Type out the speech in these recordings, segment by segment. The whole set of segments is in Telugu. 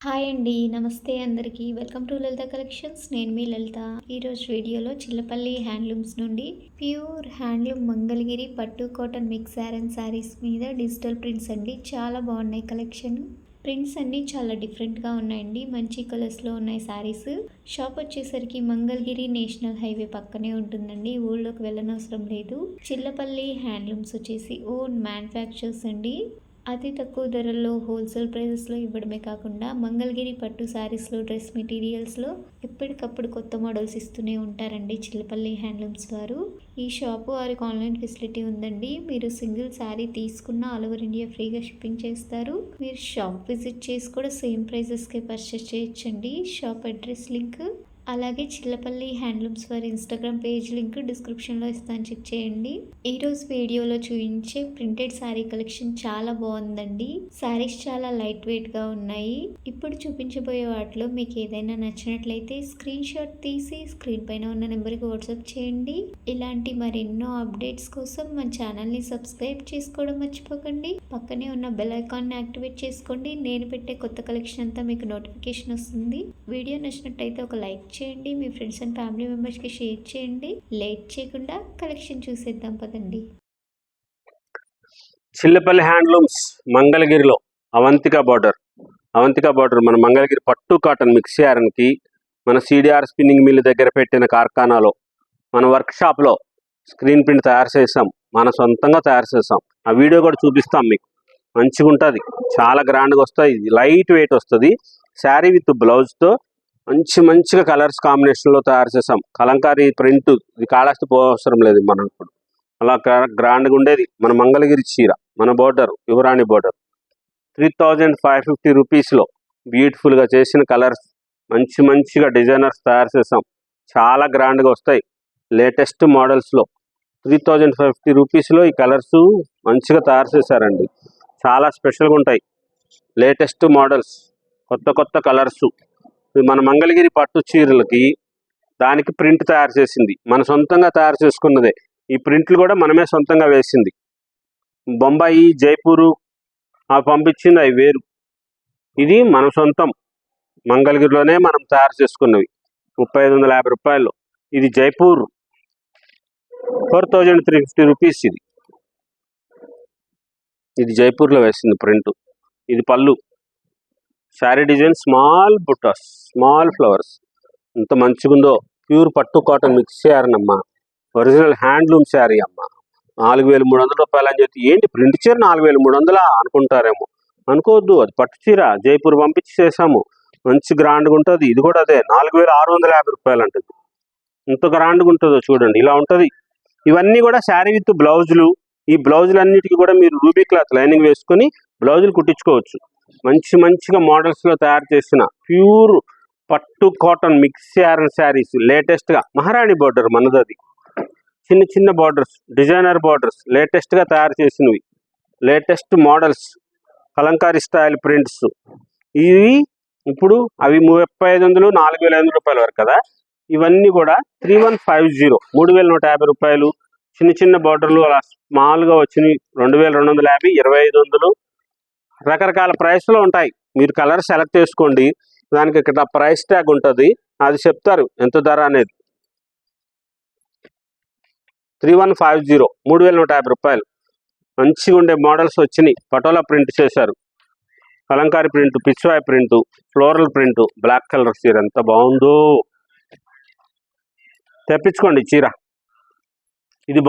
హాయ్ అండి. నమస్తే అందరికీ. Welcome to Lalitha collections. నేను మీ లలిత. ఈరోజు వీడియోలో చిల్లపల్లి హ్యాండ్లూమ్స్ నుండి ప్యూర్ హ్యాండ్లూమ్ మంగళగిరి పట్టు కాటన్ మిక్స్ ఐరన్ శారీస్ మీద డిజిటల్ ప్రింట్స్ అండి. చాలా బాగున్నాయి కలెక్షన్. ప్రింట్స్ అన్నీ చాలా డిఫరెంట్గా ఉన్నాయండి. మంచి కలర్స్లో ఉన్నాయి శారీస్. షాప్ వచ్చేసరికి మంగళగిరి నేషనల్ హైవే పక్కనే ఉంటుందండి. ఊళ్ళోకి వెళ్ళనవసరం లేదు. చిల్లపల్లి హ్యాండ్లూమ్స్ వచ్చేసి ఓన్ మ్యానుఫ్యాక్చర్స్ అండి. అతి తక్కువ ధరల్లో హోల్సేల్ ప్రైజెస్లో ఇవ్వడమే కాకుండా మంగళగిరి పట్టు శారీస్లో డ్రెస్ మెటీరియల్స్లో ఎప్పటికప్పుడు కొత్త మోడల్స్ ఇస్తూనే ఉంటారండి చిల్లపల్లి హ్యాండ్లూమ్స్ వారు. ఈ షాపు వారికి ఆన్లైన్ ఫెసిలిటీ ఉందండి. మీరు సింగిల్ శారీ తీసుకున్న ఆల్ ఓవర్ ఇండియా ఫ్రీగా షిప్పింగ్ చేస్తారు. మీరు షాప్ విజిట్ చేసి కూడా సేమ్ ప్రైజెస్కే పర్చేస్ చేయొచ్చండి. షాప్ అడ్రస్ లింక్ అలాగే చిల్లపల్లి హ్యాండ్లూమ్స్ వారి ఇన్స్టాగ్రామ్ పేజ్ లింక్ డిస్క్రిప్షన్లో ఇస్తాను, చెక్ చేయండి. ఈరోజు వీడియోలో చూపించే ప్రింటెడ్ శారీ కలెక్షన్ చాలా బాగుందండి. శారీస్ చాలా లైట్ వెయిట్గా ఉన్నాయి. ఇప్పుడు చూపించబోయే వాటిలో మీకు ఏదైనా నచ్చినట్లయితే స్క్రీన్ షాట్ తీసి స్క్రీన్ పైన ఉన్న నెంబర్కి వాట్సాప్ చేయండి. ఇలాంటి మరెన్నో అప్డేట్స్ కోసం మన ఛానల్ని సబ్స్క్రైబ్ చేసుకోవడం మర్చిపోకండి. పక్కనే ఉన్న బెల్ ఐకాన్ని యాక్టివేట్ చేసుకోండి. నేను పెట్టే కొత్త కలెక్షన్ అంతా మీకు నోటిఫికేషన్ వస్తుంది. వీడియో నచ్చినట్టయితే ఒక లైక్ చేయండి. మీ ఫ్రెండ్స్ అండ్ ఫ్యామిలీ మెంబర్స్కి షేర్ చేయండి. లేట్ చేయకుండా కలెక్షన్ చూసేద్దాం పదండి. చిల్లపల్లి హ్యాండ్లూమ్స్ మంగళగిరిలో అవంతిక బార్డర్ మన మంగళగిరి పట్టు కాటన్ మిక్సీ ఐరన్కి మన సిడిఆర్ స్పిన్నింగ్ మిల్ దగ్గర పెట్టిన కార్ఖానాలో మన వర్క్షాప్లో స్క్రీన్ ప్రింట్ తయారు చేసాం. మన సొంతంగా తయారు చేసాం. ఆ వీడియో కూడా చూపిస్తాం మీకు. మంచిగా ఉంటుంది, చాలా గ్రాండ్గా వస్తాయి. లైట్ వెయిట్ వస్తుంది. శారీ విత్ బ్లౌజ్తో మంచిగా కలర్స్ కాంబినేషన్లో తయారు చేసాం. కలంకారీ ప్రింట్, ఇది కాళహస్తి అవసరం లేదు మనం ఇప్పుడు. అలా గ్రాండ్గా ఉండేది మన మంగళగిరి చీర. మన బోర్డర్ యువరాణి బోర్డర్ 3550 రూపీస్లో బ్యూటిఫుల్గా చేసిన కలర్స్, మంచిగా డిజైనర్స్ తయారు చేసాం. చాలా గ్రాండ్గా వస్తాయి. లేటెస్ట్ మోడల్స్లో 3050 రూపీస్లో ఈ కలర్స్ మంచిగా తయారు చేశారండి. చాలా స్పెషల్గా ఉంటాయి. లేటెస్ట్ మోడల్స్, కొత్త కలర్స్. మన మంగళగిరి పట్టు చీరలకి దానికి ప్రింట్ తయారు చేసింది మన సొంతంగా తయారు చేసుకున్నదే. ఈ ప్రింట్లు కూడా మనమే సొంతంగా వేసింది. బొంబాయి, జైపూరు అవి పంపించింది, అవి వేరు. ఇది మన సొంతం మంగళగిరిలోనే మనం తయారు చేసుకున్నవి. 3550 రూపాయలు. ఇది జైపూర్ 4350 రూపీస్. ఇది జైపూర్లో వేసింది ప్రింట్. ఇది పళ్ళు. శారీ డిజైన్ స్మాల్ బుట్టాస్, స్మాల్ ఫ్లవర్స్. ఎంత మంచిగా ఉందో. ప్యూర్ పట్టు కాటన్ మిక్సీ ఐరన్ అమ్మ. ఒరిజినల్ హ్యాండ్లూమ్ శారీ అమ్మ. 4300 రూపాయలు అని చెప్పి ఏంటి ప్రింట్ చీర 4300 అనుకుంటారేమో. అనుకోవద్దు, అది పట్టు చీర. జైపూర్ పంపించి చేసాము. మంచి గ్రాండ్గా ఉంటుంది. ఇది కూడా అదే 4650 రూపాయలు అంటుంది. ఎంత గ్రాండ్గా ఉంటుందో చూడండి. ఇలా ఉంటుంది. ఇవన్నీ కూడా శారీ విత్ బ్లౌజులు. ఈ బ్లౌజులన్నిటికీ కూడా మీరు రూబీ క్లాత్ లైనింగ్ వేసుకొని బ్లౌజులు కుట్టించుకోవచ్చు. మంచిగా మోడల్స్లో తయారు చేసిన ప్యూర్ పట్టు కాటన్ మిక్సీ ఐరన్ శారీస్. లేటెస్ట్గా మహారాణి బార్డర్ మనది. చిన్న బార్డర్స్, డిజైనర్ బార్డర్స్ లేటెస్ట్గా తయారు చేసినవి. Latest models, Kalamkari style prints. ఇవి ఇప్పుడు అవి 3500, 4500 రూపాయల వరకు కదా. ఇవన్నీ కూడా 3150, 3150 రూపాయలు. చిన్న బార్డర్లు అలా స్మాల్గా వచ్చినాయి. 2250, 2500. రకరకాల ప్రైస్లో ఉంటాయి. మీరు కలర్ సెలెక్ట్ చేసుకోండి. దానికి ఇక్కడ ప్రైస్ ట్యాగ్ ఉంటుంది, అది చెప్తారు ఎంత ధర అనేది. 3150, 3150 రూపాయలు. మంచిగా ఉండే మోడల్స్ వచ్చినాయి. పటోలా ప్రింట్ చేశారు, Kalamkari print, Pichwai print, floral print, black colour చీర ఎంత బాగుందో. తెప్పించుకోండి చీర. ఇది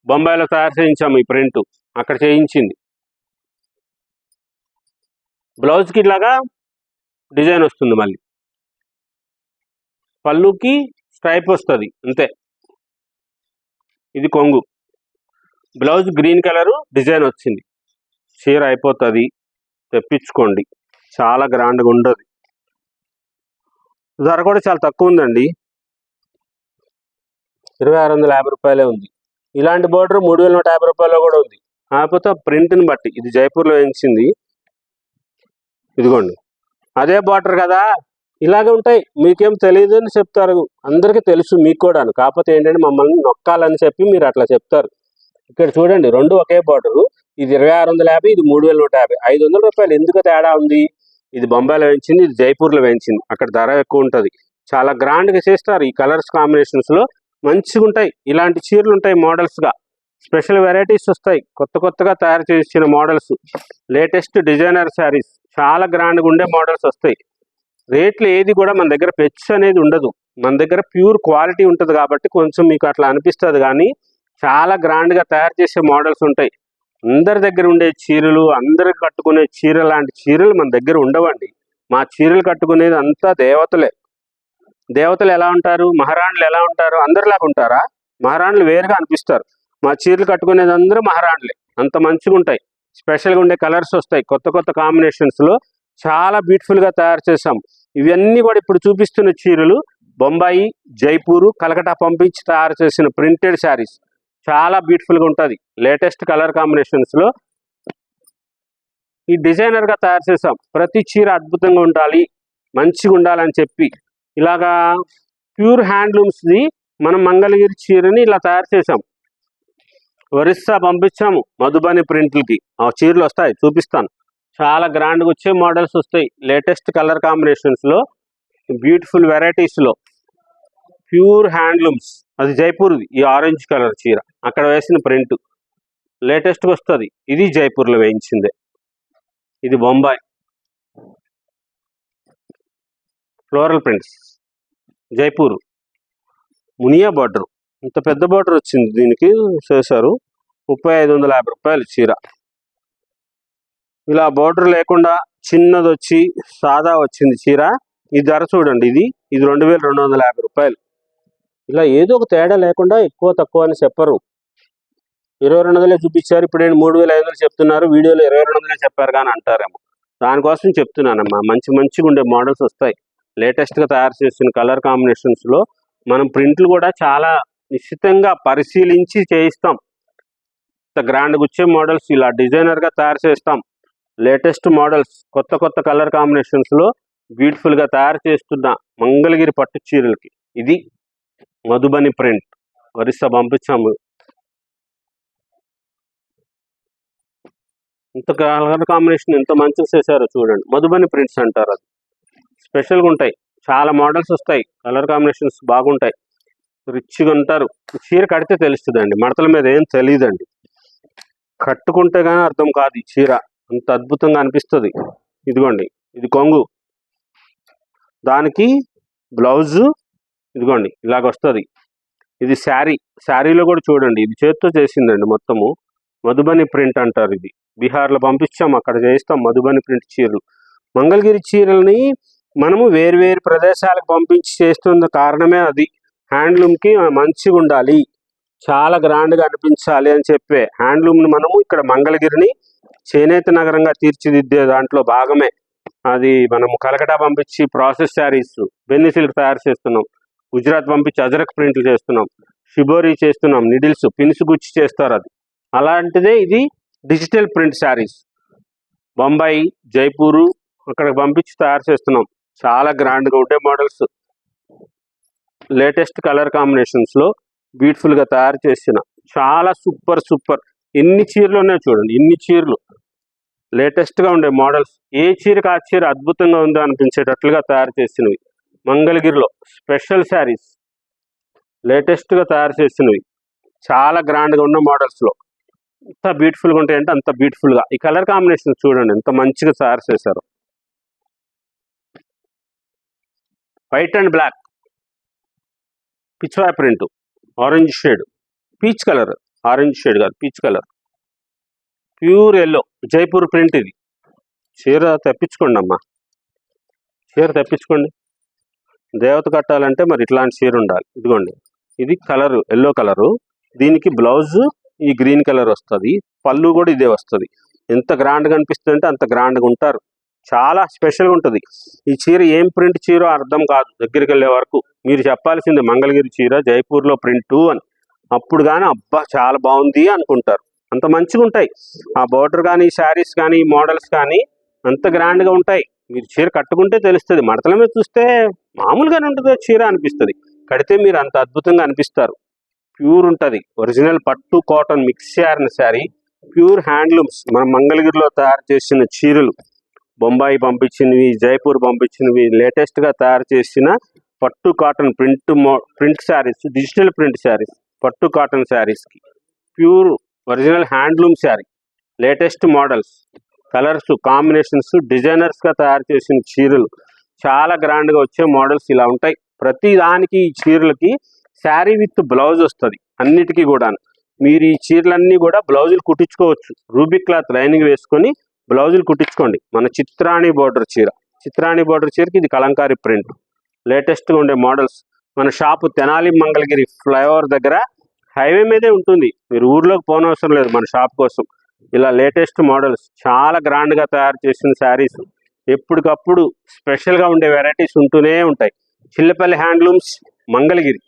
బొంబాయిలో తయారు చేయించాము. ఈ ప్రింట్ అక్కడ చేయించింది. బ్లౌజ్కి ఇలాగా డిజైన్ వస్తుంది. మళ్ళీ పళ్ళుకి స్ట్రైప్ వస్తుంది అంతే. ఇది కొంగు. బ్లౌజ్ గ్రీన్ కలరు డిజైన్ వచ్చింది. చీర అయిపోతుంది. తెప్పించుకోండి. చాలా గ్రాండ్గా ఉండదు. ధర కూడా చాలా తక్కువ ఉందండి. 2650 రూపాయలే ఉంది. ఇలాంటి బోర్డర్ 3150 రూపాయలు కూడా ఉంది. కాకపోతే ప్రింట్ని బట్టి. ఇది జైపూర్లో వేయించింది. ఇదిగోండి, అదే బార్డర్ కదా. ఇలాగే ఉంటాయి. మీకేం తెలియదు అని చెప్తారు. అందరికీ తెలుసు, మీకు కూడా. కాకపోతే ఏంటంటే మమ్మల్ని నొక్కాలని చెప్పి మీరు అట్లా చెప్తారు. ఇక్కడ చూడండి, రెండు ఒకే బార్డరు. ఇది 2650, ఇది 3150. 500 రూపాయలు ఎందుకు తేడా ఉంది? ఇది బొంబాయిలో వేయించింది, ఇది జైపూర్లో వేయించింది. అక్కడ ధర ఎక్కువ ఉంటుంది. చాలా గ్రాండ్గా చేస్తారు. ఈ కలర్స్ కాంబినేషన్స్లో మంచిగా ఉంటాయి. ఇలాంటి చీరలు ఉంటాయి మోడల్స్గా. స్పెషల్ వెరైటీస్ వస్తాయి. కొత్తగా తయారు చేసిన మోడల్స్, లేటెస్ట్ డిజైనర్ శారీస్, చాలా గ్రాండ్గా ఉండే మోడల్స్ వస్తాయి. రేట్లు ఏది కూడా మన దగ్గర పెచ్చు అనేది ఉండదు. మన దగ్గర ప్యూర్ క్వాలిటీ ఉంటుంది కాబట్టి కొంచెం మీకు అట్లా అనిపిస్తుంది. కానీ చాలా గ్రాండ్గా తయారు చేసే మోడల్స్ ఉంటాయి. అందరి దగ్గర ఉండే చీరలు, అందరు కట్టుకునే చీర లాంటి చీరలు మన దగ్గర ఉండవండి. మా చీరలు కట్టుకునేది అంతా దేవతలే. దేవతలు ఎలా ఉంటారు, మహారాణులు ఎలా ఉంటారు, అందరిలాగా ఉంటారా? మహారాణులు వేరుగా అనిపిస్తారు. మా చీరలు కట్టుకునేది అందరూ మహారాణులే. అంత మంచిగా ఉంటాయి. స్పెషల్గా ఉండే కలర్స్ వస్తాయి. కొత్త కాంబినేషన్స్లో చాలా బ్యూటిఫుల్గా తయారు చేసాం. ఇవన్నీ కూడా ఇప్పుడు చూపిస్తున్న చీరలు బొంబాయి, జైపూరు, కలకటా పంపించి తయారు చేసిన ప్రింటెడ్ శారీస్. చాలా బ్యూటిఫుల్గా ఉంటుంది. లేటెస్ట్ కలర్ కాంబినేషన్స్లో ఈ డిజైనర్గా తయారు చేసాం. ప్రతి చీర అద్భుతంగా ఉండాలి, మంచిగా ఉండాలని చెప్పి ఇలాగా ప్యూర్ హ్యాండ్లూమ్స్ది మనం మంగళగిరి చీరని ఇలా తయారు చేసాం. ఒరిస్సా పంపించాము మధుబని ప్రింట్లకి. ఆ చీరలు వస్తాయి, చూపిస్తాను. చాలా గ్రాండ్గా వచ్చే మోడల్స్ వస్తాయి. లేటెస్ట్ కలర్ కాంబినేషన్స్లో, బ్యూటిఫుల్ వెరైటీస్లో, ప్యూర్ హ్యాండ్లూమ్స్. అది జైపూర్ది. ఈ ఆరెంజ్ కలర్ చీర అక్కడ వేసిన ప్రింట్ లేటెస్ట్గా వస్తుంది. ఇది జైపూర్లో వేయించిందే. ఇది Bombay floral prints. Jaipur Muniya border. ఇంత పెద్ద బార్డర్ వచ్చింది దీనికి చేశారు. 3550 రూపాయలు చీర. ఇలా బార్డర్ లేకుండా చిన్నది వచ్చి సాదా వచ్చింది చీర. ఈ ధర చూడండి, ఇది 2250 రూపాయలు. ఇలా ఏదో ఒక తేడా లేకుండా ఎక్కువ తక్కువ అని చెప్పరు. 2200 చూపించారు, ఇప్పుడు 3500 చెప్తున్నారు. వీడియోలో 2200 చెప్పారు కానీ అంటారేమో. దానికోసం చెప్తున్నానమ్మా. మంచిగా ఉండే మోడల్స్ వస్తాయి. లేటెస్ట్గా తయారు చేసిన కలర్ కాంబినేషన్స్లో మనం ప్రింట్లు కూడా చాలా నిశ్చితంగా పరిశీలించి చేయిస్తాం. గ్రాండ్గా వచ్చే మోడల్స్ ఇలా డిజైనర్గా తయారు చేస్తాం. లేటెస్ట్ మోడల్స్, కొత్త కలర్ కాంబినేషన్స్లో బ్యూటిఫుల్గా తయారు చేస్తున్న మంగళగిరి పట్టు చీరలకి ఇది మధుబని ప్రింట్. ఒరిస్సా పంపించాము. ఇంత కలర్ కాంబినేషన్ ఎంత మంచిగా చేశారో చూడండి. మధుబని ప్రింట్స్ అంటారు. అది స్పెషల్గా ఉంటాయి. చాలా మోడల్స్ వస్తాయి. కలర్ కాంబినేషన్స్ బాగుంటాయి. రిచ్గా ఉంటారు. చీర కడితే తెలుస్తుందండి, మడతల మీద ఏం తెలియదండి. కట్టుకుంటే కానీ అర్థం కాదు. ఈ చీర అంత అద్భుతంగా అనిపిస్తుంది. ఇదిగోండి, ఇది కొంగు, దానికి బ్లౌజు ఇదిగోండి ఇలాగ వస్తుంది. ఇది శారీలో కూడా చూడండి, ఇది చేత్తో చేసిందండి మొత్తము. మధుబని ప్రింట్ అంటారు. ఇది బీహార్లో పంపించాం, అక్కడ చేయిస్తాం మధుబని ప్రింట్ చీరలు. మంగళగిరి చీరల్ని మనము వేరు ప్రదేశాలకు పంపించి చేస్తున్న కారణమే అది. హ్యాండ్లూమ్కి మంచిగా ఉండాలి, చాలా గ్రాండ్గా అనిపించాలి అని చెప్పే హ్యాండ్లూమ్ని మనము ఇక్కడ మంగళగిరిని చేనేత నగరంగా తీర్చిదిద్దే దాంట్లో భాగమే. అది మనము కలకటా పంపించి ప్రాసెస్ శారీస్, బెన్ని సిల్క్ తయారు చేస్తున్నాం. గుజరాత్ పంపించి అజరక్ ప్రింట్లు చేస్తున్నాం. షిబోరీ చేస్తున్నాం. నిడిల్స్, పిన్స్ గుచ్చి చేస్తారు. అది అలాంటిదే ఇది డిజిటల్ ప్రింట్ శారీస్. బొంబాయి, జైపూరు అక్కడికి పంపించి తయారు చేస్తున్నాం. చాలా గ్రాండ్గా ఉండే మోడల్స్, లేటెస్ట్ కలర్ కాంబినేషన్స్లో బ్యూటిఫుల్గా తయారు చేసిన చాలా సూపర్. ఎన్ని చీరలు ఉన్నాయో చూడండి, ఇన్ని చీరలు. లేటెస్ట్గా ఉండే మోడల్స్, ఏ చీరకు ఆ చీర అద్భుతంగా ఉందో అనిపించేటట్లుగా తయారు చేసినవి. మంగళగిరిలో స్పెషల్ శారీస్ లేటెస్ట్గా తయారు చేసినవి. చాలా గ్రాండ్గా ఉన్న మోడల్స్లో ఎంత బ్యూటిఫుల్గా ఉంటాయంటే అంత బ్యూటిఫుల్గా. ఈ కలర్ కాంబినేషన్ చూడండి ఎంత మంచిగా తయారు చేశారు. White and black, Pichwai print, orange shade, peach colour, orange shade కాదు peach colour, pure yellow, Jaipur print. ఇది చీర తెప్పించుకోండి అమ్మా, చీర తెప్పించుకోండి. దేవత కట్టాలంటే మరి ఇట్లాంటి చీర ఉండాలి. ఇదిగోండి, ఇది కలరు ఎల్లో కలరు, దీనికి బ్లౌజ్ ఈ గ్రీన్ కలర్ వస్తుంది, పళ్ళు కూడా ఇదే వస్తుంది. ఎంత గ్రాండ్గా అనిపిస్తుంది అంటే అంత గ్రాండ్గా ఉంటారు. చాలా స్పెషల్గా ఉంటుంది. ఈ చీర ఏం ప్రింట్ చీరో అర్థం కాదు దగ్గరికి వెళ్ళే వరకు. మీరు చెప్పాల్సింది మంగళగిరి చీర జైపూర్లో ప్రింటు అని. అప్పుడు కానీ అబ్బా చాలా బాగుంది అనుకుంటారు. అంత మంచిగా ఉంటాయి. ఆ బోర్డర్ కానీ, శారీస్ కానీ, మోడల్స్ కానీ అంత గ్రాండ్గా ఉంటాయి. మీరు చీర కట్టుకుంటే తెలుస్తుంది. మడతల మీద చూస్తే మామూలుగానే ఉంటుంది చీర అనిపిస్తుంది, కడితే మీరు అంత అద్భుతంగా అనిపిస్తారు. ప్యూర్ ఉంటుంది. ఒరిజినల్ పట్టు కాటన్ మిక్స్ చేరిన శారీ, ప్యూర్ హ్యాండ్లూమ్స్. మన మంగళగిరిలో తయారు చేసిన చీరలు బొంబాయి పంపించినవి, జైపూర్ పంపించినవి, లేటెస్ట్గా తయారు చేసిన పట్టు cotton print saris, digital print saris, పట్టు కాటన్ శారీస్కి pure original handloom sari, latest models, colours combinations, డిజైనర్స్గా తయారు చేసిన చీరలు, చాలా గ్రాండ్గా వచ్చే మోడల్స్ ఇలా ఉంటాయి. ప్రతి దానికి ఈ చీరలకి శారీ విత్ బ్లౌజ్ వస్తుంది. అన్నిటికీ కూడా మీరు ఈ చీరలన్నీ కూడా బ్లౌజులు కుట్టించుకోవచ్చు. రూబిక్ క్లాత్ లైనింగ్ వేసుకొని బ్లౌజులు కుట్టించుకోండి. మన చిత్రాణి బార్డర్ చీరకి ఇది కలంకారీ ప్రింట్, లేటెస్ట్గా ఉండే మోడల్స్. మన షాపు తెనాలి మంగళగిరి ఫ్లైఓవర్ దగ్గర హైవే మీదే ఉంటుంది. మీరు ఊర్లోకి పోనవసరం లేదు మన షాప్ కోసం. ఇలా లేటెస్ట్ మోడల్స్, చాలా గ్రాండ్గా తయారు చేసిన శారీస్, ఎప్పటికప్పుడు స్పెషల్గా ఉండే వెరైటీస్ ఉంటూనే ఉంటాయి. చిల్లపల్లి హ్యాండ్లూమ్స్, మంగళగిరి.